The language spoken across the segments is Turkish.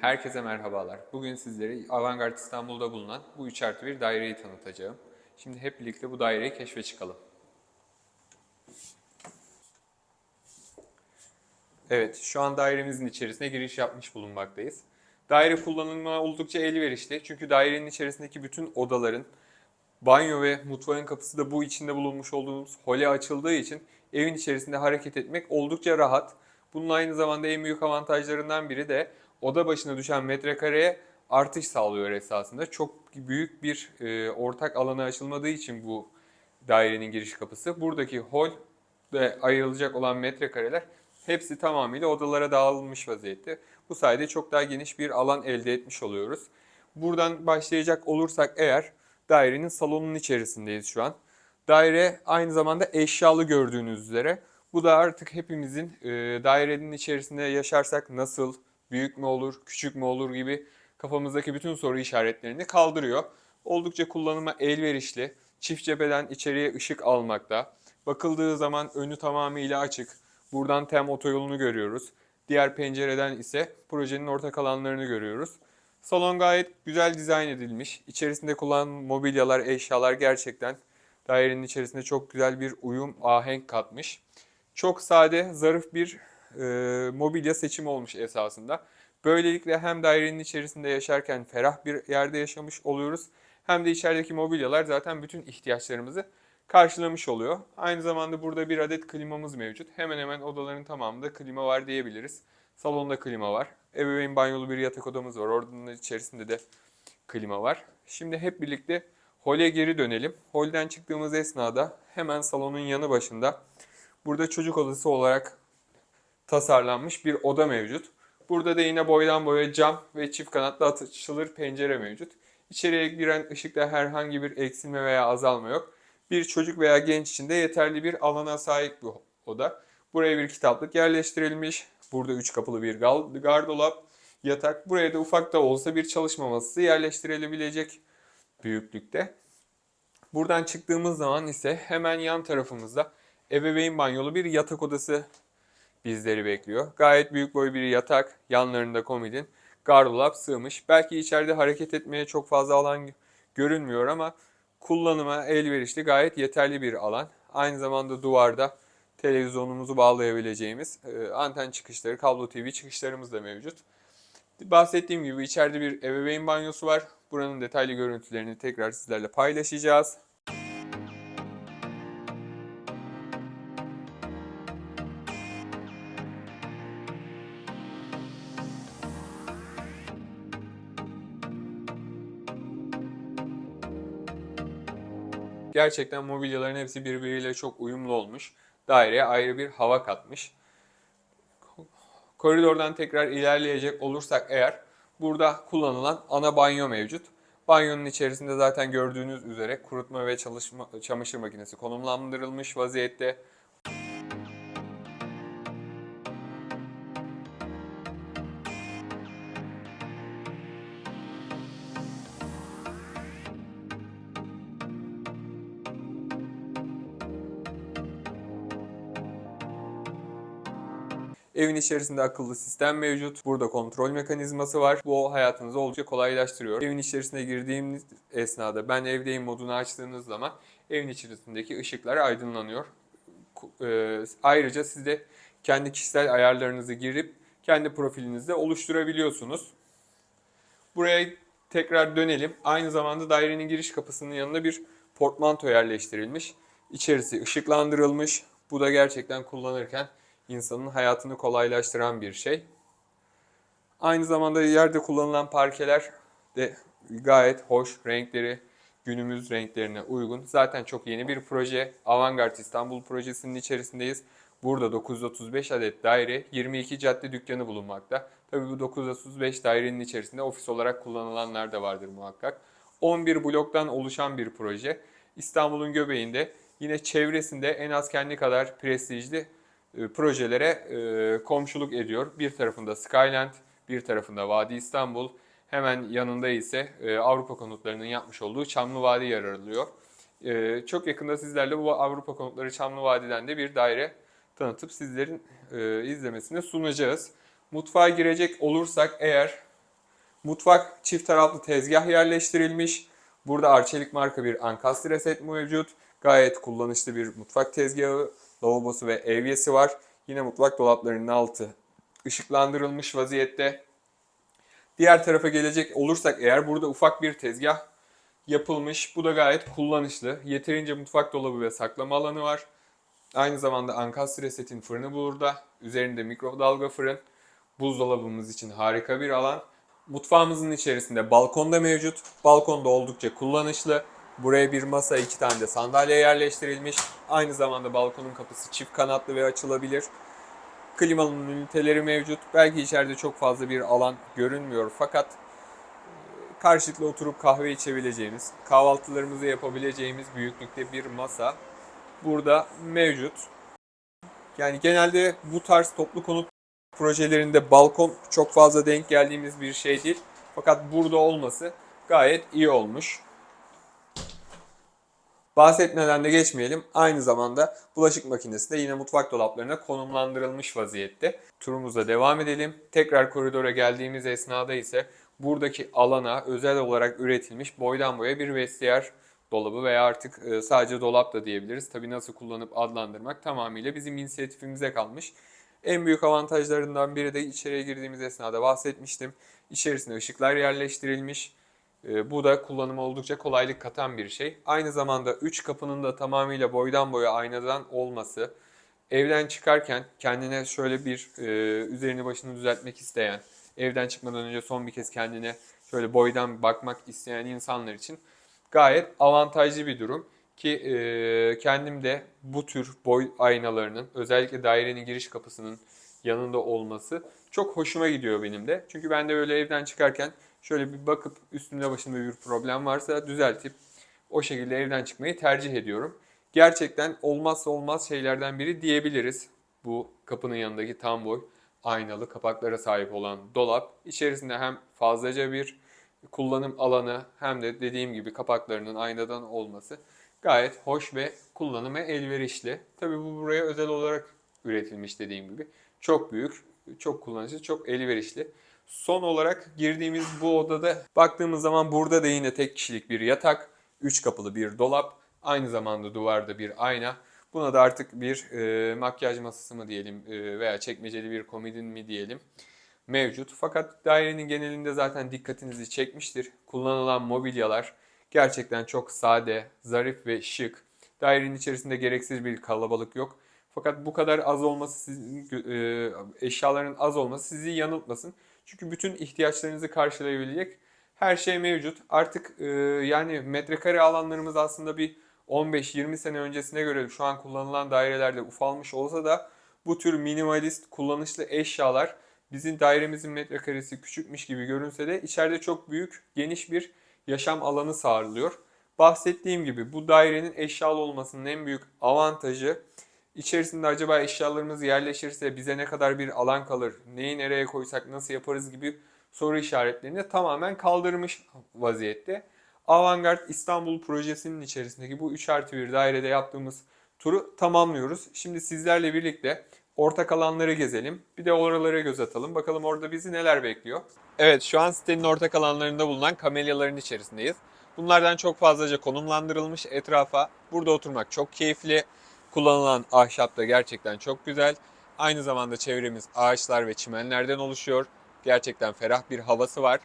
Herkese merhabalar. Bugün sizlere Avantgard İstanbul'da bulunan bu 3+1 daireyi tanıtacağım. Şimdi hep birlikte bu daireyi keşfe çıkalım. Evet, şu an dairemizin içerisine giriş yapmış bulunmaktayız. Daire kullanımına oldukça elverişli çünkü dairenin içerisindeki bütün odaların, banyo ve mutfağın kapısı da bu içinde bulunmuş olduğumuz hole açıldığı için evin içerisinde hareket etmek oldukça rahat. Bunun aynı zamanda en büyük avantajlarından biri de oda başına düşen metrekareye artış sağlıyor esasında. Çok büyük bir ortak alana açılmadığı için bu dairenin giriş kapısı. Buradaki hol ve ayrılacak olan metrekareler hepsi tamamıyla odalara dağılmış vaziyette. Bu sayede çok daha geniş bir alan elde etmiş oluyoruz. Buradan başlayacak olursak eğer dairenin salonunun içerisindeyiz şu an. Daire aynı zamanda eşyalı gördüğünüz üzere. Bu da artık hepimizin dairenin içerisinde yaşarsak nasıl, büyük mü olur, küçük mü olur gibi kafamızdaki bütün soru işaretlerini kaldırıyor. Oldukça kullanıma elverişli, çift cepheden içeriye ışık almakta. Bakıldığı zaman önü tamamıyla açık. Buradan TEM otoyolunu görüyoruz. Diğer pencereden ise projenin ortak alanlarını görüyoruz. Salon gayet güzel dizayn edilmiş. İçerisinde kullanılan mobilyalar, eşyalar gerçekten dairenin içerisinde çok güzel bir uyum, ahenk katmış. Çok sade, zarif bir mobilya seçimi olmuş esasında. Böylelikle hem dairenin içerisinde yaşarken ferah bir yerde yaşamış oluyoruz, hem de içerideki mobilyalar zaten bütün ihtiyaçlarımızı karşılamış oluyor. Aynı zamanda burada bir adet klimamız mevcut. Hemen hemen odaların tamamında klima var diyebiliriz. Salonda klima var. Ebeveyn banyolu bir yatak odamız var. Oradan içerisinde de klima var. Şimdi hep birlikte hole geri dönelim. Holden çıktığımız esnada hemen salonun yanı başında burada çocuk odası olarak tasarlanmış bir oda mevcut. Burada da yine boydan boya cam ve çift kanatlı açılır pencere mevcut. İçeriye giren ışıkta herhangi bir eksilme veya azalma yok. Bir çocuk veya genç için de yeterli bir alana sahip bu oda. Buraya bir kitaplık yerleştirilmiş. Burada 3 kapılı bir gardırop, yatak. Buraya da ufak da olsa bir çalışma masası yerleştirilebilecek büyüklükte. Buradan çıktığımız zaman ise hemen yan tarafımızda ebeveyn banyolu bir yatak odası bizleri bekliyor. Gayet büyük boy bir yatak, yanlarında komodin, gardırop sığmış. Belki içeride hareket etmeye çok fazla alan görünmüyor ama kullanıma elverişli, gayet yeterli bir alan. Aynı zamanda duvarda televizyonumuzu bağlayabileceğimiz anten çıkışları, kablo TV çıkışlarımız da mevcut. Bahsettiğim gibi içeride bir ebeveyn banyosu var. Buranın detaylı görüntülerini tekrar sizlerle paylaşacağız. Gerçekten mobilyaların hepsi birbiriyle çok uyumlu olmuş. Daireye ayrı bir hava katmış. Koridordan tekrar ilerleyecek olursak eğer burada kullanılan ana banyo mevcut. Banyonun içerisinde zaten gördüğünüz üzere kurutma ve çamaşır makinesi konumlandırılmış vaziyette. Evin içerisinde akıllı sistem mevcut. Burada kontrol mekanizması var. Bu hayatınızı oldukça kolaylaştırıyor. Evin içerisine girdiğimiz esnada ben evdeyim modunu açtığınız zaman evin içerisindeki ışıklar aydınlanıyor. Ayrıca siz de kendi kişisel ayarlarınızı girip kendi profilinizde oluşturabiliyorsunuz. Buraya tekrar dönelim. Aynı zamanda dairenin giriş kapısının yanında bir portmanto yerleştirilmiş. İçerisi ışıklandırılmış. Bu da gerçekten kullanırken insanın hayatını kolaylaştıran bir şey. Aynı zamanda yerde kullanılan parkeler de gayet hoş. Renkleri günümüz renklerine uygun. Zaten çok yeni bir proje. Avantgard İstanbul projesinin içerisindeyiz. Burada 935 adet daire, 22 cadde dükkanı bulunmakta. Tabii bu 935 dairenin içerisinde ofis olarak kullanılanlar da vardır muhakkak. 11 bloktan oluşan bir proje. İstanbul'un göbeğinde, yine çevresinde en az kendi kadar prestijli projelere komşuluk ediyor. Bir tarafında Skyland, bir tarafında Vadi İstanbul, hemen yanında ise Avrupa Konutları'nın yapmış olduğu Çamlı Vadi yer alıyor. Çok yakında sizlerle bu Avrupa Konutları Çamlı Vadi'den de bir daire tanıtıp sizlerin izlemesini sunacağız. Mutfağa girecek olursak eğer Mutfak çift taraflı tezgah yerleştirilmiş. Burada Arçelik marka bir ankastre set mevcut. Gayet kullanışlı bir mutfak tezgahı, lavabosu ve evyesi var. Yine mutfak dolaplarının altı ışıklandırılmış vaziyette. Diğer tarafa gelecek olursak eğer burada ufak bir tezgah yapılmış. Bu da gayet kullanışlı. Yeterince mutfak dolabı ve saklama alanı var. Aynı zamanda ankastre setin fırını burada. Üzerinde mikrodalga fırın. Buzdolabımız için harika bir alan. Mutfağımızın içerisinde balkon da mevcut. Balkon da oldukça kullanışlı. Buraya bir masa, iki tane de sandalye yerleştirilmiş. Aynı zamanda balkonun kapısı çift kanatlı ve açılabilir. Klimanın üniteleri mevcut. Belki içeride çok fazla bir alan görünmüyor fakat karşılıklı oturup kahve içebileceğimiz, kahvaltılarımızı yapabileceğimiz büyüklükte bir masa burada mevcut. Yani genelde bu tarz toplu konut projelerinde balkon çok fazla denk geldiğimiz bir şey değil. Fakat burada olması gayet iyi olmuş. Bahsetmeden de geçmeyelim. Aynı zamanda bulaşık makinesi de yine mutfak dolaplarına konumlandırılmış vaziyette. Turumuza devam edelim. Tekrar koridora geldiğimiz esnada ise buradaki alana özel olarak üretilmiş boydan boya bir vestiyer dolabı veya artık sadece dolap da diyebiliriz. Tabii nasıl kullanıp adlandırmak tamamıyla bizim inisiyatifimize kalmış. En büyük avantajlarından biri de içeriye girdiğimiz esnada bahsetmiştim. İçerisine ışıklar yerleştirilmiş. Bu da kullanıma oldukça kolaylık katan bir şey. Aynı zamanda 3 kapının da tamamıyla boydan boya aynadan olması, evden çıkarken kendine şöyle bir üzerini başını düzeltmek isteyen, evden çıkmadan önce son bir kez kendine şöyle boydan bakmak isteyen insanlar için gayet avantajlı bir durum. Ki kendim de bu tür boy aynalarının özellikle dairenin giriş kapısının yanında olması çok hoşuma gidiyor benim de. Çünkü ben de öyle evden çıkarken şöyle bir bakıp üstümde başımda bir problem varsa düzeltip o şekilde evden çıkmayı tercih ediyorum. Gerçekten olmazsa olmaz şeylerden biri diyebiliriz. Bu kapının yanındaki tam boy aynalı kapaklara sahip olan dolap. İçerisinde hem fazlaca bir kullanım alanı hem de dediğim gibi kapaklarının aynadan olması gayet hoş ve kullanıma elverişli. Tabii bu buraya özel olarak üretilmiş dediğim gibi. Çok büyük, çok kullanışlı, çok elverişli. Son olarak girdiğimiz bu odada baktığımız zaman burada da yine tek kişilik bir yatak, 3 kapılı bir dolap, aynı zamanda duvarda bir ayna. Buna da artık bir makyaj masası mı diyelim veya çekmeceli bir komodin mi diyelim mevcut. Fakat dairenin genelinde zaten dikkatinizi çekmiştir. Kullanılan mobilyalar gerçekten çok sade, zarif ve şık. Dairenin içerisinde gereksiz bir kalabalık yok. Fakat bu kadar az olması, eşyaların az olması sizi yanıltmasın. Çünkü bütün ihtiyaçlarınızı karşılayabilecek her şey mevcut. Artık yani metrekare alanlarımız aslında bir 15-20 sene öncesine göre şu an kullanılan dairelerde ufalmış olsa da bu tür minimalist kullanışlı eşyalar bizim dairemizin metrekaresi küçükmüş gibi görünse de içeride çok büyük, geniş bir yaşam alanı sağlıyor. Bahsettiğim gibi bu dairenin eşyalı olmasının en büyük avantajı içerisinde acaba eşyalarımız yerleşirse bize ne kadar bir alan kalır, neyi nereye koysak nasıl yaparız gibi soru işaretlerini tamamen kaldırmış vaziyette. Avantgard İstanbul projesinin içerisindeki bu 3+1 dairede yaptığımız turu tamamlıyoruz. Şimdi sizlerle birlikte ortak alanları gezelim. Bir de oralara göz atalım. Bakalım orada bizi neler bekliyor. Evet, şu an sitenin ortak alanlarında bulunan kamelyaların içerisindeyiz. Bunlardan çok fazlaca konumlandırılmış etrafa. Burada oturmak çok keyifli. Kullanılan ahşap da gerçekten çok güzel. Aynı zamanda çevremiz ağaçlar ve çimenlerden oluşuyor. Gerçekten ferah bir havası var.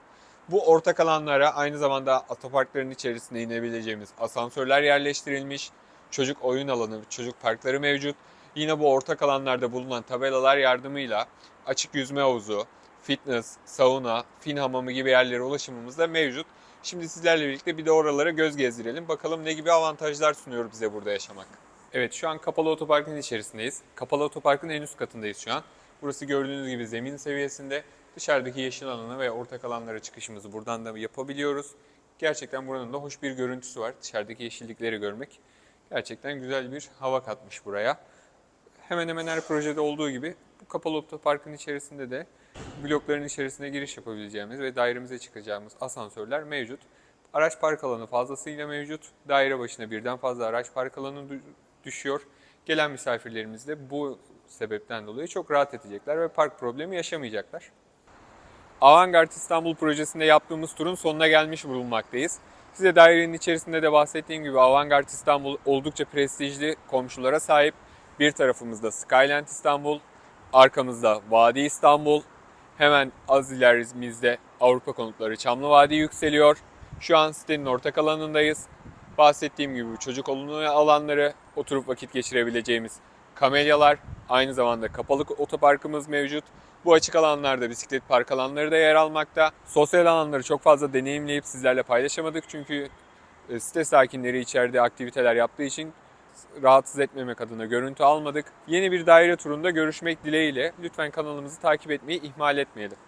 Bu ortak alanlara aynı zamanda otoparkların içerisine inebileceğimiz asansörler yerleştirilmiş. Çocuk oyun alanı, çocuk parkları mevcut. Yine bu ortak alanlarda bulunan tabelalar yardımıyla açık yüzme havuzu, fitness, sauna, fin hamamı gibi yerlere ulaşımımız da mevcut. Şimdi sizlerle birlikte bir de oralara göz gezdirelim. Bakalım ne gibi avantajlar sunuyor bize burada yaşamak. Evet, şu an kapalı otoparkın içerisindeyiz. Kapalı otoparkın en üst katındayız şu an. Burası gördüğünüz gibi zemin seviyesinde. Dışarıdaki yeşil alanı ve ortak alanlara çıkışımızı buradan da yapabiliyoruz. Gerçekten buranın da hoş bir görüntüsü var. Dışarıdaki yeşillikleri görmek gerçekten güzel bir hava katmış buraya. Hemen hemen her projede olduğu gibi bu kapalı otoparkın içerisinde de blokların içerisine giriş yapabileceğimiz ve dairemize çıkacağımız asansörler mevcut. Araç park alanı fazlasıyla mevcut. Daire başına birden fazla araç park alanı düşüyor. Gelen misafirlerimiz de bu sebepten dolayı çok rahat edecekler ve park problemi yaşamayacaklar. Avantgard İstanbul projesinde yaptığımız turun sonuna gelmiş bulunmaktayız. Size dairenin içerisinde de bahsettiğim gibi Avantgard İstanbul oldukça prestijli komşulara sahip. Bir tarafımızda Skyland İstanbul, arkamızda Vadi İstanbul, hemen az ilerimizde Avrupa Konutları Çamlı Vadi yükseliyor. Şu an sitenin ortak alanındayız. Bahsettiğim gibi çocuk oyunu alanları, oturup vakit geçirebileceğimiz kamelyalar, aynı zamanda kapalı otoparkımız mevcut. Bu açık alanlarda bisiklet park alanları da yer almakta. Sosyal alanları çok fazla deneyimleyip sizlerle paylaşamadık çünkü site sakinleri içeride aktiviteler yaptığı için rahatsız etmemek adına görüntü almadık. Yeni bir daire turunda görüşmek dileğiyle lütfen kanalımızı takip etmeyi ihmal etmeyelim.